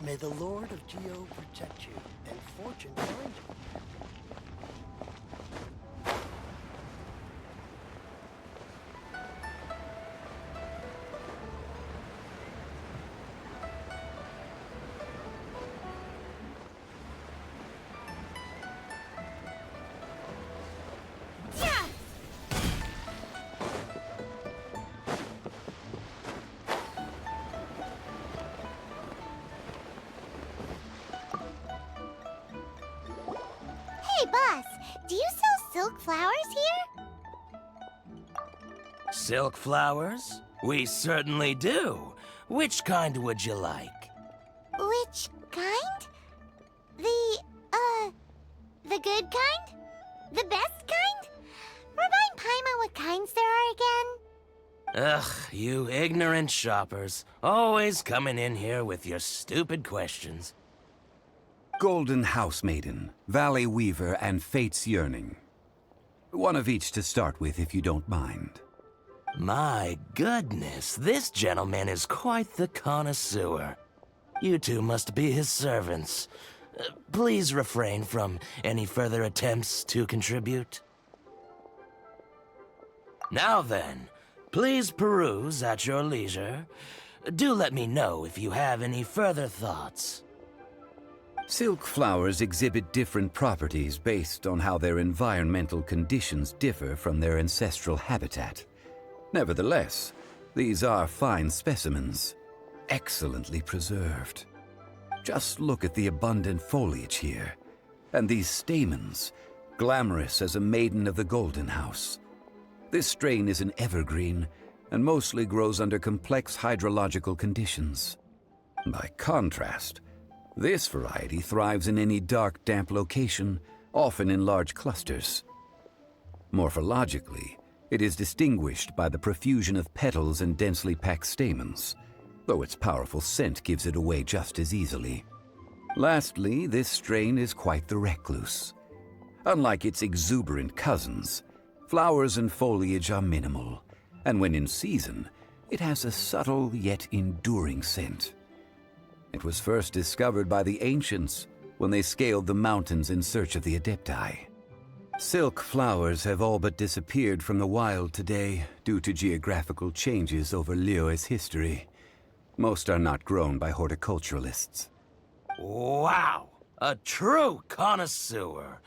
May the Lord of Geo protect you, and fortune find you. Hey, boss, do you sell silk flowers here? Silk flowers? We certainly do. Which kind would you like? Which kind? The good kind? The best kind? Remind Paimon what kinds there are again? Ugh, you ignorant shoppers. Always coming in here with your stupid questions. Golden House Maiden, Valley Weaver, and Fate's Yearning. One of each to start with, if you don't mind. My goodness, this gentleman is quite the connoisseur. You two must be his servants. Please refrain from any further attempts to contribute. Now then, please peruse at your leisure. Do let me know if you have any further thoughts. Silk flowers exhibit different properties based on how their environmental conditions differ from their ancestral habitat. Nevertheless, these are fine specimens, excellently preserved. Just look at the abundant foliage here, and these stamens, glamorous as a maiden of the Golden House. This strain is an evergreen, and mostly grows under complex hydrological conditions. By contrast, this variety thrives in any dark, damp location, often in large clusters. Morphologically, it is distinguished by the profusion of petals and densely packed stamens, though its powerful scent gives it away just as easily. Lastly, this strain is quite the recluse. Unlike its exuberant cousins, flowers and foliage are minimal, and when in season, it has a subtle yet enduring scent. It was first discovered by the ancients when they scaled the mountains in search of the Adepti. Silk flowers have all but disappeared from the wild today due to geographical changes over Liyue's history. Most are not grown by horticulturalists. Wow! A true connoisseur.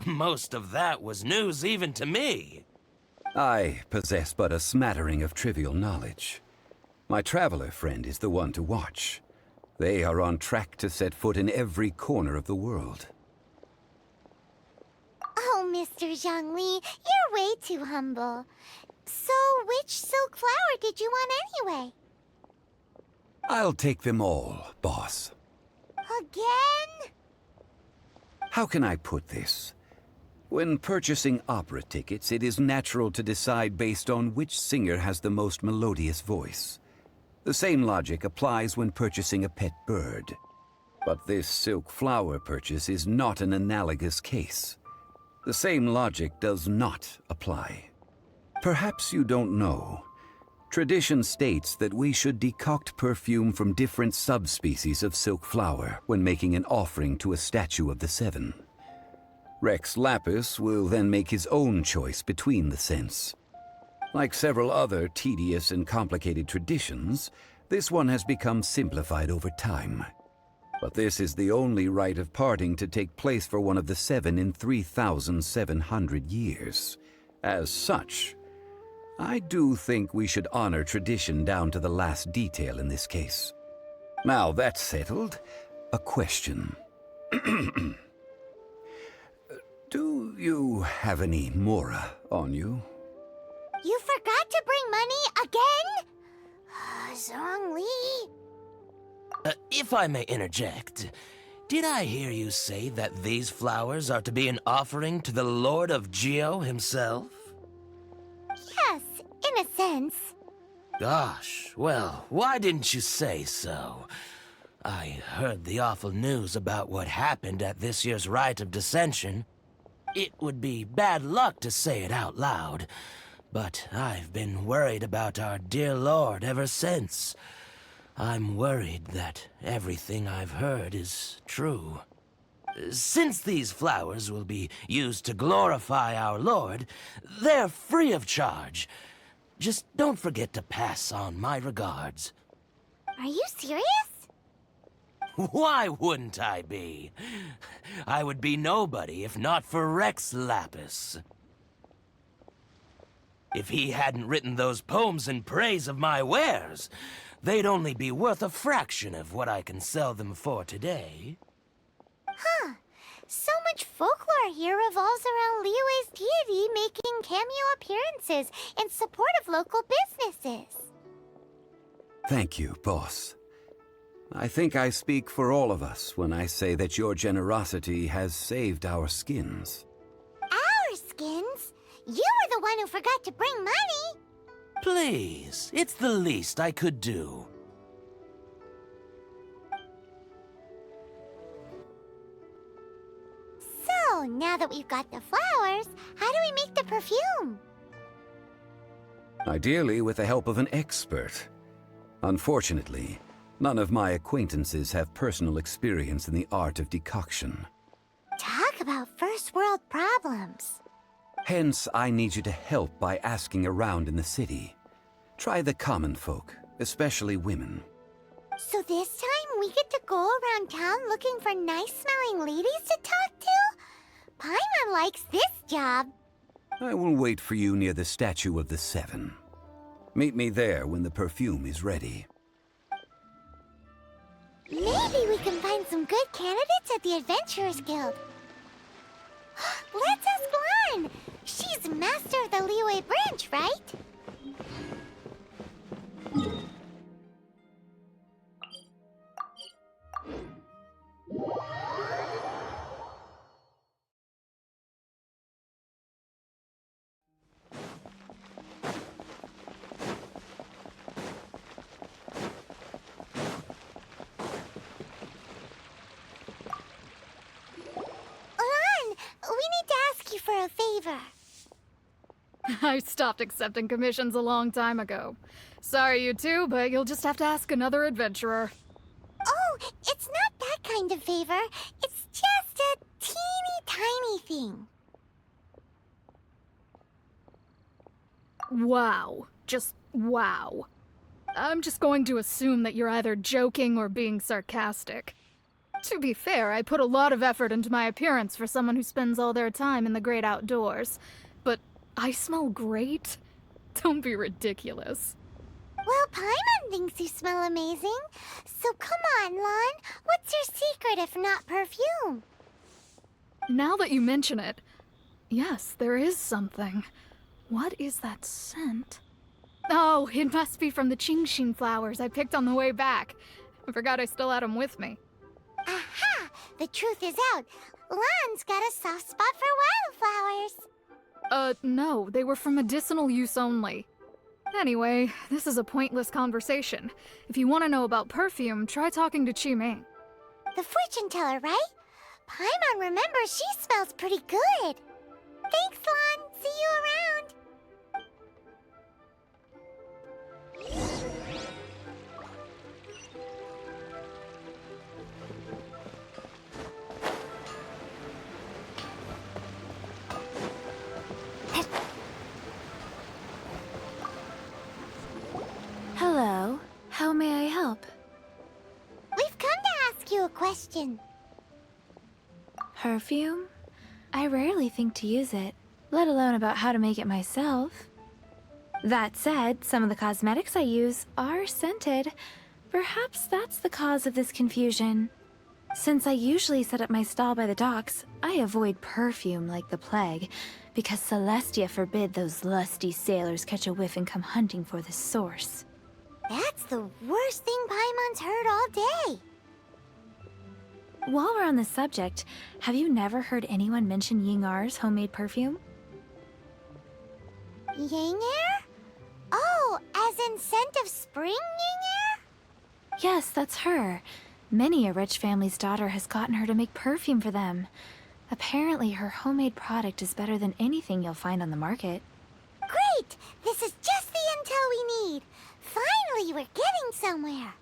Most of that was news even to me. I possess but a smattering of trivial knowledge. My traveler friend is the one to watch. They are on track to set foot in every corner of the world. Oh, Mr. Zhongli, you're way too humble. So, which silk flower did you want anyway? I'll take them all, boss. Again? How can I put this? When purchasing opera tickets, it is natural to decide based on which singer has the most melodious voice. The same logic applies when purchasing a pet bird. But this silk flower purchase is not an analogous case. The same logic does not apply. Perhaps you don't know. Tradition states that we should decoct perfume from different subspecies of silk flower when making an offering to a statue of the Seven. Rex Lapis will then make his own choice between the scents. Like several other tedious and complicated traditions, this one has become simplified over time. But this is the only rite of parting to take place for one of the Seven in 3,700 years. As such, I do think we should honor tradition down to the last detail in this case. Now that's settled, a question. Do you have any mora on you? You forgot to bring money again? Zhongli. If I may interject, did I hear you say that these flowers are to be an offering to the Lord of Geo himself? Yes, in a sense. Gosh, well, why didn't you say so? I heard the awful news about what happened at this year's Rite of Dissension. It would be bad luck to say it out loud, but I've been worried about our dear Lord ever since. I'm worried that everything I've heard is true. Since these flowers will be used to glorify our Lord, they're free of charge. Just don't forget to pass on my regards. Are you serious? Why wouldn't I be? I would be nobody if not for Rex Lapis. If he hadn't written those poems in praise of my wares, they'd only be worth a fraction of what I can sell them for today. Huh. So much folklore here revolves around Liyue's deity making cameo appearances in support of local businesses. Thank you, boss. I think I speak for all of us when I say that your generosity has saved our skins. Our skins? You were the one who forgot to bring money. Please, it's the least I could do. So, now that we've got the flowers, how do we make the perfume? Ideally with the help of an expert. Unfortunately, none of my acquaintances have personal experience in the art of decoction. Talk about first world problems. Hence, I need you to help by asking around in the city. Try the common folk, especially women. So this time we get to go around town looking for nice-smelling ladies to talk to? Paimon likes this job. I will wait for you near the Statue of the Seven. Meet me there when the perfume is ready. Maybe we can find some good candidates at the Adventurers Guild. Let's ask Lan. She's master of the Liyue branch, right? For a favor. I stopped accepting commissions a long time ago. Sorry, you two, but you'll just have to ask another adventurer. Oh, it's not that kind of favor. It's just a teeny tiny thing. Wow. Just wow. I'm just going to assume that you're either joking or being sarcastic. To be fair, I put a lot of effort into my appearance for someone who spends all their time in the great outdoors. But I smell great? Don't be ridiculous. Well, Paimon thinks you smell amazing. So come on, Lan. What's your secret if not perfume? Now that you mention it, yes, there is something. What is that scent? Oh, it must be from the Qingxin flowers I picked on the way back. I forgot I still had them with me. Aha! The truth is out. Lan's got a soft spot for wildflowers. No, they were for medicinal use only. Anyway, this is a pointless conversation. If you want to know about perfume, try talking to Qiming. The fortune teller, right? Paimon remembers she smells pretty good. Thanks, Lan. See you around. Hello. How may I help? We've come to ask you a question. Perfume? I rarely think to use it, let alone about how to make it myself. That said, some of the cosmetics I use are scented. Perhaps that's the cause of this confusion. Since I usually set up my stall by the docks, I avoid perfume like the plague, because Celestia forbid those lusty sailors catch a whiff and come hunting for the source. That's the worst thing Paimon's heard all day. While we're on the subject, have you never heard anyone mention Yingar's homemade perfume? Yingar? Oh, as in scent of spring, Yingar? Yes, that's her. Many a rich family's daughter has gotten her to make perfume for them. Apparently, her homemade product is better than anything you'll find on the market. Great! This is just the intel we need. Finally, we're getting somewhere.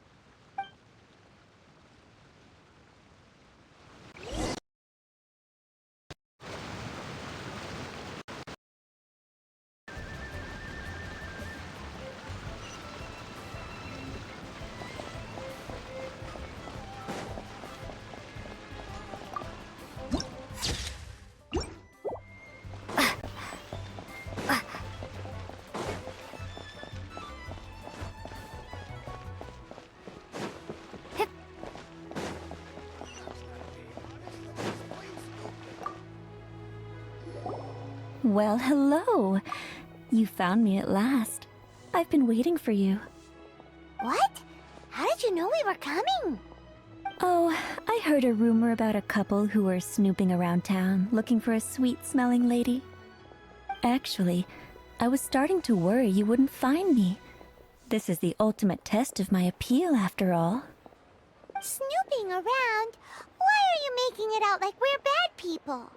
Well, hello. You found me at last. I've been waiting for you. What? How did you know we were coming? Oh, I heard a rumor about a couple who were snooping around town looking for a sweet-smelling lady. Actually, I was starting to worry you wouldn't find me. This is the ultimate test of my appeal, after all. Snooping around? Why are you making it out like we're bad people?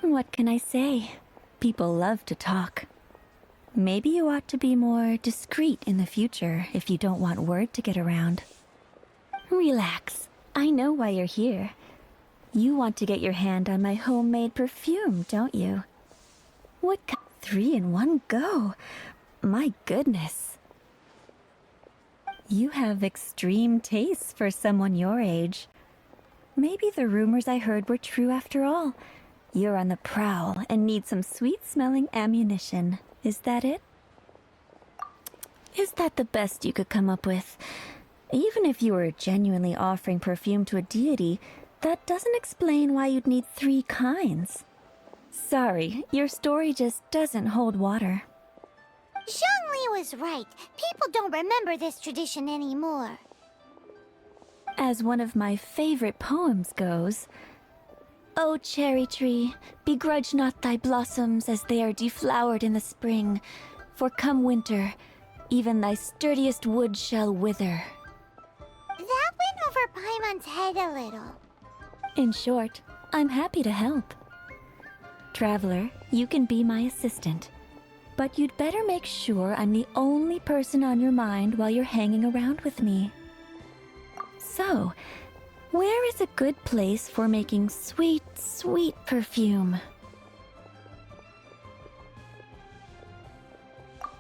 What can I say? People love to talk. Maybe you ought to be more discreet in the future if you don't want word to get around. Relax. I know why you're here. You want to get your hand on my homemade perfume, don't you? What 3 in one go? My goodness. You have extreme tastes for someone your age. Maybe the rumors I heard were true after all. You're on the prowl and need some sweet-smelling ammunition. Is that it? Is that the best you could come up with? Even if you were genuinely offering perfume to a deity, that doesn't explain why you'd need 3 kinds. Sorry, your story just doesn't hold water. Zhongli was right. People don't remember this tradition anymore. As one of my favorite poems goes, "O cherry tree, begrudge not thy blossoms as they are deflowered in the spring, for come winter, even thy sturdiest wood shall wither." That went over Paimon's head a little. In short, I'm happy to help. Traveler, you can be my assistant, but you'd better make sure I'm the only person on your mind while you're hanging around with me. So, where is a good place for making sweet, sweet perfume?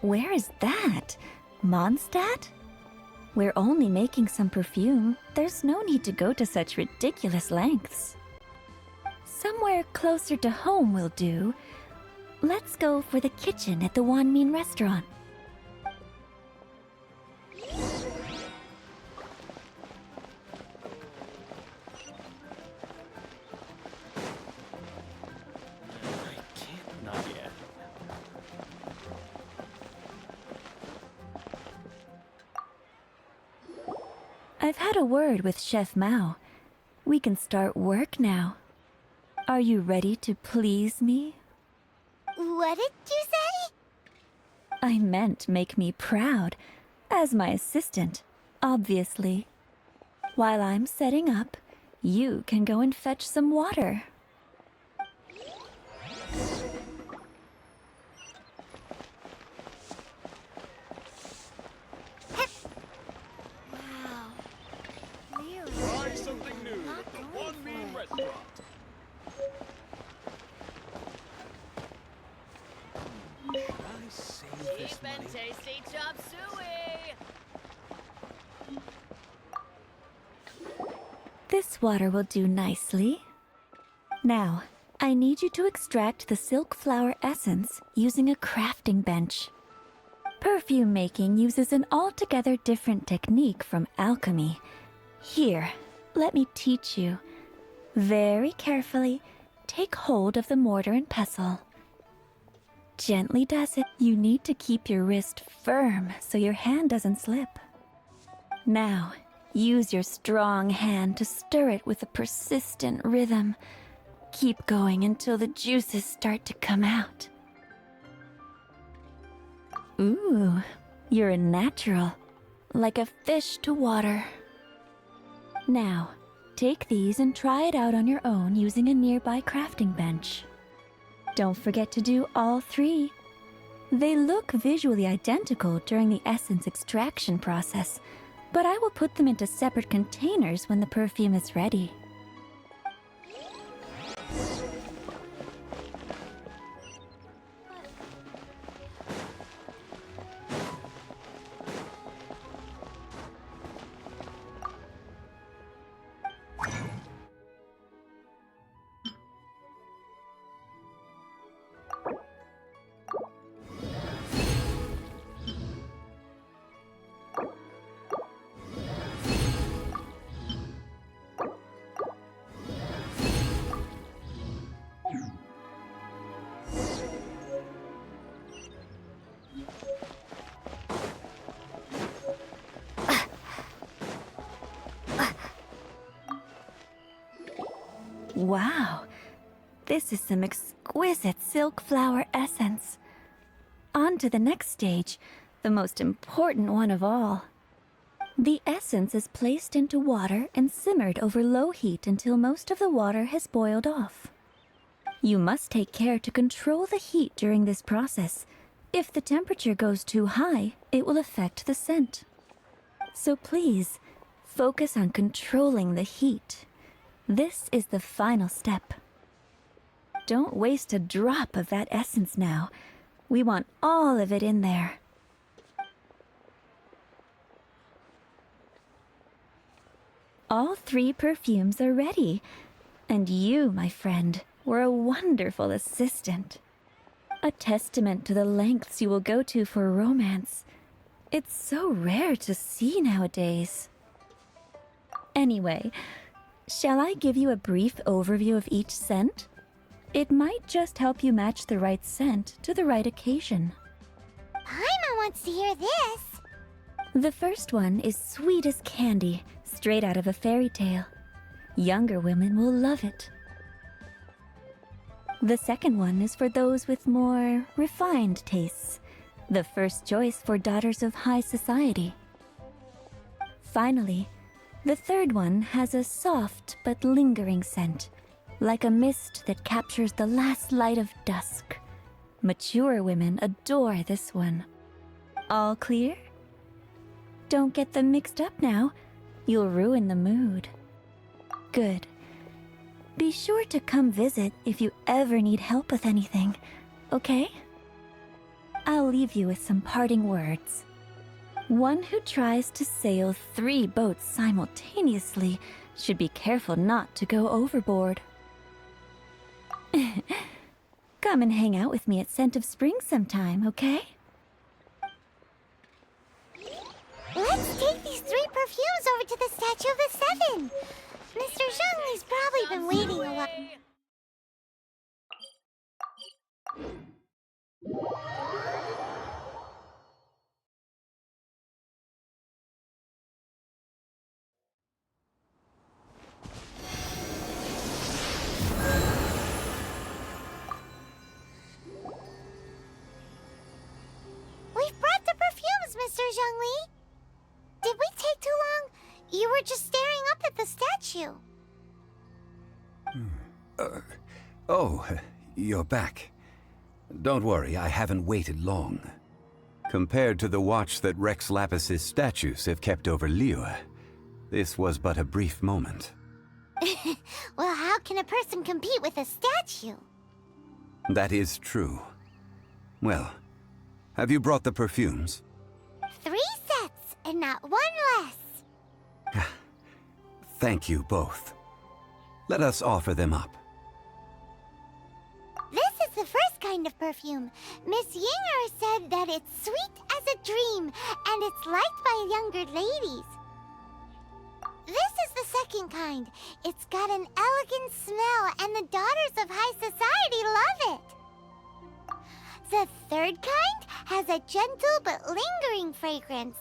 Where is that? Mondstadt? We're only making some perfume. There's no need to go to such ridiculous lengths. Somewhere closer to home will do. Let's go for the kitchen at the Wanmin restaurant. I've had a word with Chef Mao. We can start work now. Are you ready to please me? What did you say? I meant make me proud. As my assistant, obviously. While I'm setting up, you can go and fetch some water. Try something new at the One Mean Restaurant. Should I save this Cheap and money? tasty chop suey! This water will do nicely. Now, I need you to extract the silk flower essence using a crafting bench. Perfume making uses an altogether different technique from alchemy. Here, let me teach you. Very carefully, take hold of the mortar and pestle. Gently does it. You need to keep your wrist firm so your hand doesn't slip. Now, use your strong hand to stir it with a persistent rhythm. Keep going until the juices start to come out. Ooh, you're a natural, like a fish to water. Now, take these and try it out on your own using a nearby crafting bench. Don't forget to do all 3. They look visually identical during the essence extraction process, but I will put them into separate containers when the perfume is ready. Wow, this is some exquisite silk flower essence. On to the next stage, the most important one of all. The essence is placed into water and simmered over low heat until most of the water has boiled off. You must take care to control the heat during this process. If the temperature goes too high, it will affect the scent. So please, focus on controlling the heat. This is the final step. Don't waste a drop of that essence now. We want all of it in there. All 3 perfumes are ready. And you, my friend, were a wonderful assistant. A testament to the lengths you will go to for romance. It's so rare to see nowadays. Anyway, shall I give you a brief overview of each scent? It might just help you match the right scent to the right occasion. Paimon wants to hear this. The first one is sweet as candy, straight out of a fairy tale. Younger women will love it. The second one is for those with more refined tastes. The first choice for daughters of high society. Finally, the third one has a soft but lingering scent, like a mist that captures the last light of dusk. Mature women adore this one. All clear? Don't get them mixed up now. You'll ruin the mood. Good. Be sure to come visit if you ever need help with anything, okay? I'll leave you with some parting words. One who tries to sail 3 boats simultaneously should be careful not to go overboard. Come and hang out with me at Scent of Spring sometime, okay? Let's take these 3 perfumes over to the Statue of the Seven. Mr. Zhongli's probably been waiting a while. We've brought the perfumes, Mr. Zhongli. Did we take too long? You were just staring up at the statue. Oh, you're back. Don't worry, I haven't waited long. Compared to the watch that Rex Lapis's statues have kept over Liyue, this was but a brief moment. Well, how can a person compete with a statue? That is true. Well, have you brought the perfumes? 3 sets, and not 1 less. Thank you both. Let us offer them up. This is the first kind of perfume. Miss Yinger said that it's sweet as a dream, and it's liked by younger ladies. This is the second kind. It's got an elegant smell, and the daughters of high society love it. The third kind has a gentle but lingering fragrance.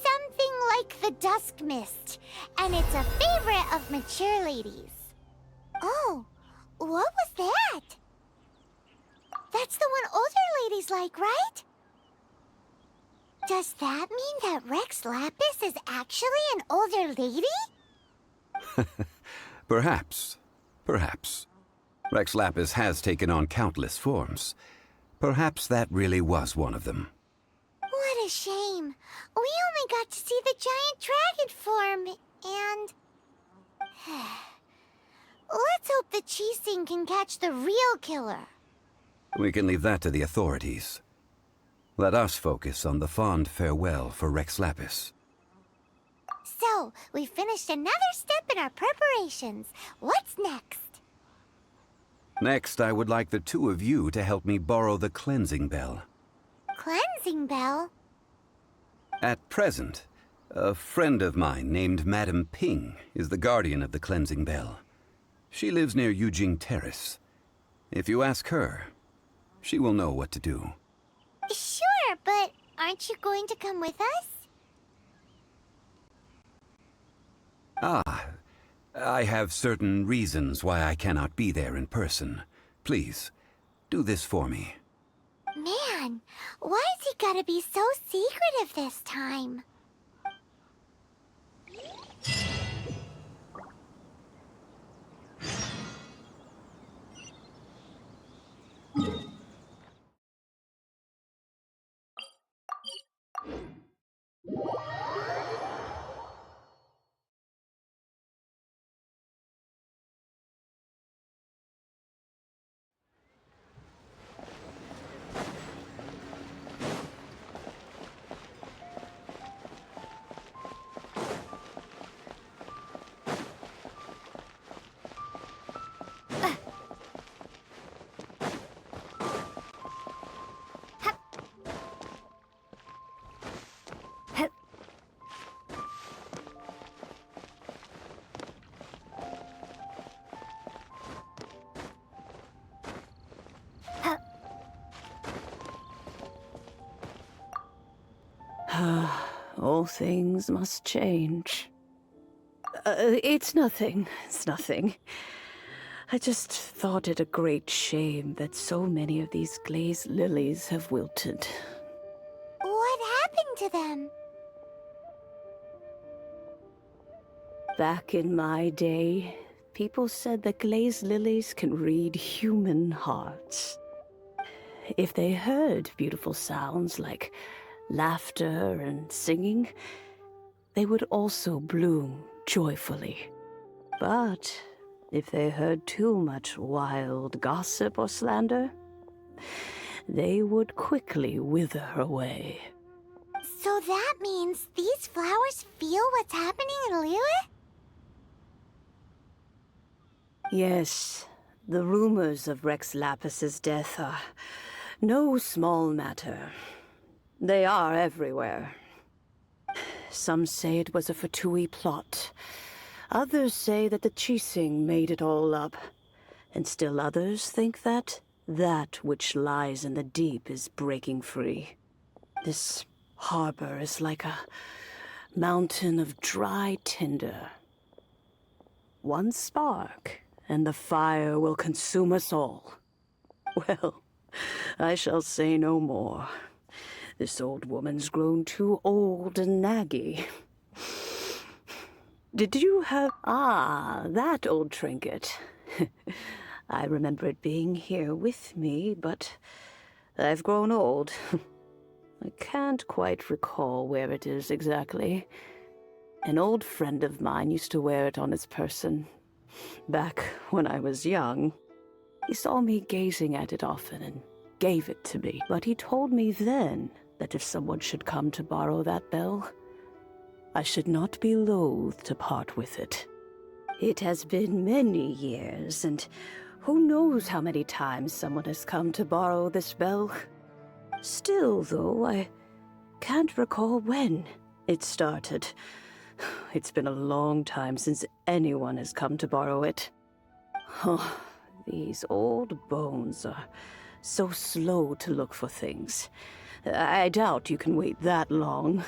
Something like the dusk mist, and it's a favorite of mature ladies. Oh, what was that? That's the one older ladies like, right? Does that mean that Rex Lapis is actually an older lady? Perhaps. Perhaps. Rex Lapis has taken on countless forms. Perhaps that really was one of them. What a shame. We only got to see the giant dragon form, and... Let's hope the Qixing can catch the real killer. We can leave that to the authorities. Let us focus on the fond farewell for Rex Lapis. So, we finished another step in our preparations. What's next? Next, I would like the 2 of you to help me borrow the cleansing bell. Cleansing bell? At present, a friend of mine named Madame Ping is the guardian of the cleansing bell. She lives near Yujing Terrace. If you ask her, she will know what to do. Sure, but aren't you going to come with us? Ah, I have certain reasons why I cannot be there in person. Please, do this for me. Man, why's he gotta be so secretive this time? All things must change. It's nothing. It's nothing. I just thought it a great shame that so many of these glazed lilies have wilted. What happened to them? Back in my day, people said that glazed lilies can read human hearts. If they heard beautiful sounds like laughter and singing, they would also bloom joyfully. But if they heard too much wild gossip or slander, they would quickly wither away. So that means these flowers feel what's happening in Liyue? Yes, the rumors of Rex Lapis's death are no small matter. They are everywhere. Some say it was a Fatui plot. Others say that the Chising made it all up. And still others think that which lies in the deep is breaking free. This harbor is like a mountain of dry tinder. One spark, and the fire will consume us all. Well, I shall say no more. This old woman's grown too old and naggy. Did you have... Ah, that old trinket. I remember it being here with me, but I've grown old. I can't quite recall where it is exactly. An old friend of mine used to wear it on his person, back when I was young. He saw me gazing at it often and gave it to me, but he told me then that if someone should come to borrow that bell, I should not be loath to part with it. It has been many years, and who knows how many times someone has come to borrow this bell. Still, though, I can't recall when it started. It's been a long time since anyone has come to borrow it. Oh, these old bones are so slow to look for things. I doubt you can wait that long.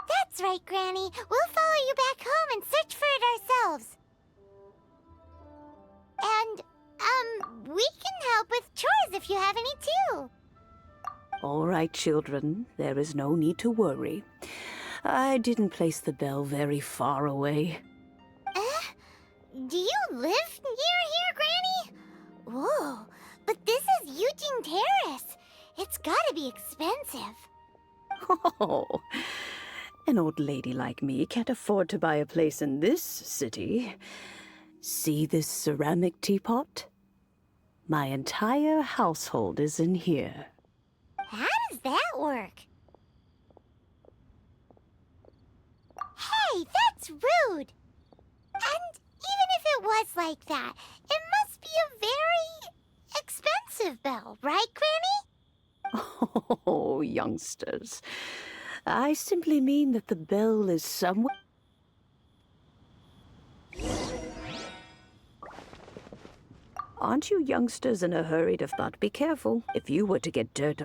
That's right, Granny. We'll follow you back home and search for it ourselves. And, we can help with chores if you have any too. All right, children. There is no need to worry. I didn't place the bell very far away. Do you live near here, Granny? Whoa, but this is Eugene Terrace. It's gotta be expensive. Oh, an old lady like me can't afford to buy a place in this city. See this ceramic teapot? My entire household is in here. How does that work? Hey, that's rude! And even if it was like that, it must be a very expensive bell, right, Granny? Oh, youngsters. I simply mean that the bell is somewhere... Aren't you youngsters in a hurry to thought? Be careful. If you were to get dirt...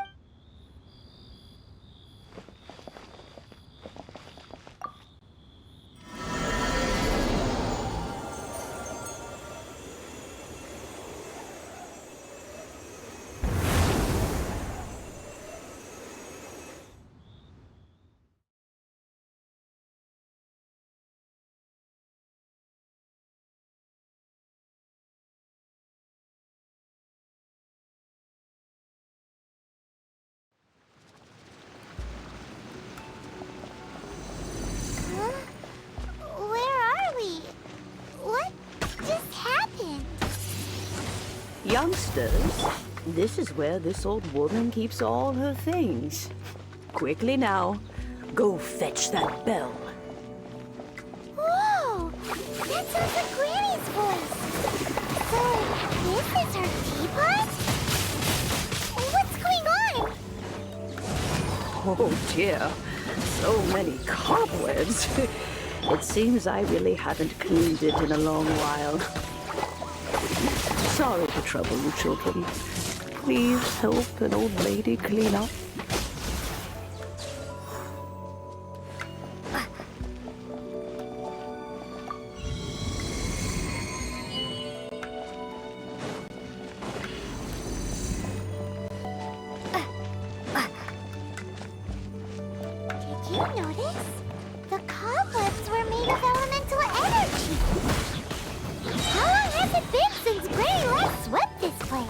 Youngsters, this is where this old woman keeps all her things. Quickly now, go fetch that bell. Whoa! That sounds like Granny's voice. So, this is her teapot? What's going on? Oh dear, so many cobwebs. It seems I really haven't cleaned it in a long while. Sorry to trouble you, children. Please help an old lady clean up. Did you notice? The cobwebs were made of elemental energy. How long has it been since Granny last swept this place?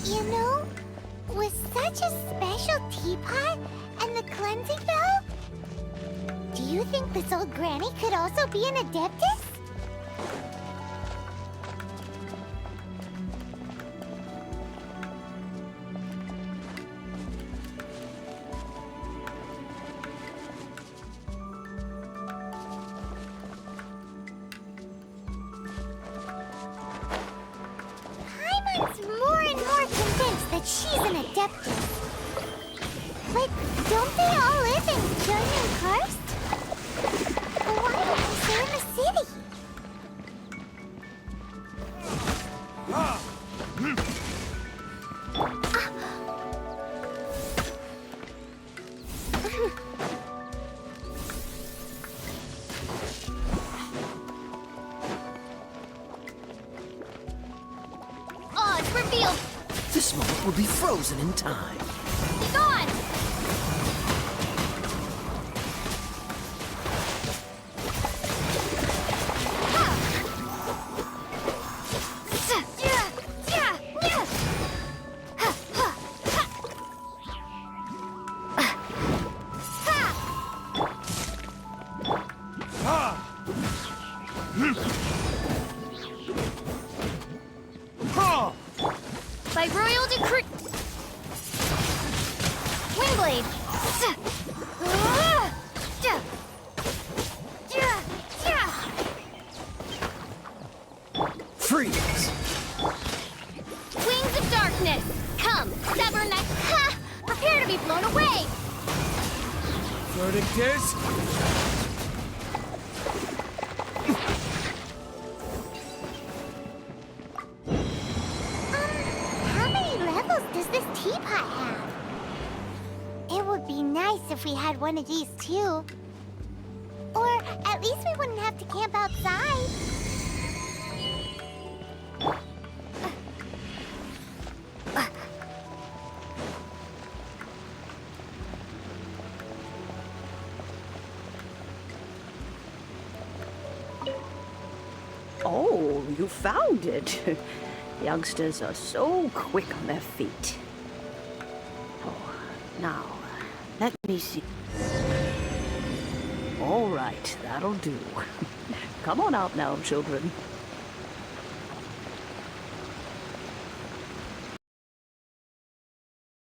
You know, with such a special teapot and the cleansing bell, do you think this old granny could also be an adeptus? Paimon's more and more convinced that she's an adeptus. But don't they all live in Junior Karst? Why don't they stay in the city? Odds revealed! This moment will be frozen in time. Be gone! By royal decree... Windblade! Freeze! Wings of darkness! Come, stubborn neck! Ha! Prepare to be blown away! Verdict is... How many levels does this teapot have? It would be nice if we had one of these too. Or at least we wouldn't have to camp outside. Oh, you found it. Youngsters are so quick on their feet. Oh, now, let me see. All right, that'll do. Come on out now, children.